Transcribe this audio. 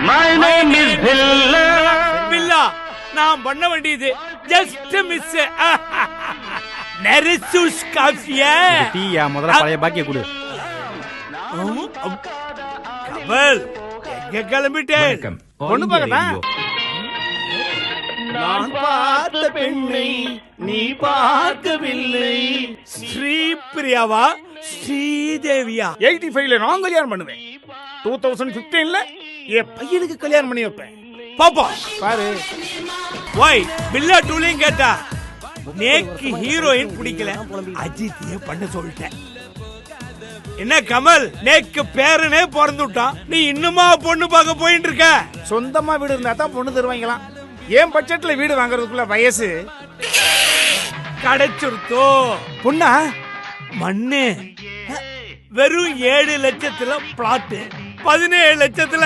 My name is Billa. பில்லா நான் பண்ண வேண்டியது ஜஸ்ட் மிஸ். நரிசூஸ் காஃபியா டீயா முதல்ல பழைய பாக்கிய கொடு. கமல் எங்க கிளம்பிட்டேன்? பொண்ணு பார்க்கதான். நான் பார்த்த பெண்ணை நீ பார்க்கவில்லை. ஸ்ரீபிரியாவா ஸ்ரீதேவியா? 85ல நான் கல்யாணம் பண்ணுவேன். 2015ல என் பையனுக்கு கல்யாணம் பண்ணி வைப்பேன். பாப்பா பாரு. ஒய் பில்லா டூலிங் கேட்டா நேக்கு ஹீரோயின் பிடிக்கல, அஜித்தியே பண்ண சொல்லிட்டேன். என்ன கமல், நேக்கு பேரனே பிறந்துட்டான், நீ இன்னுமா பொண்ணு பார்க்க போயிட்டு இருக்க? சொந்தமா வீடு இருந்தா தான் பொண்ணு தருவாங்களாம். ஏன் பட்ஜெட்ல வீடு வாங்குறதுக்குள்ள வயசு கிடைச்சிருத்தோ? பொண்ணா மண்ணு வெறும் 7 லட்சத்துல பிளாட், 17 லட்சத்துல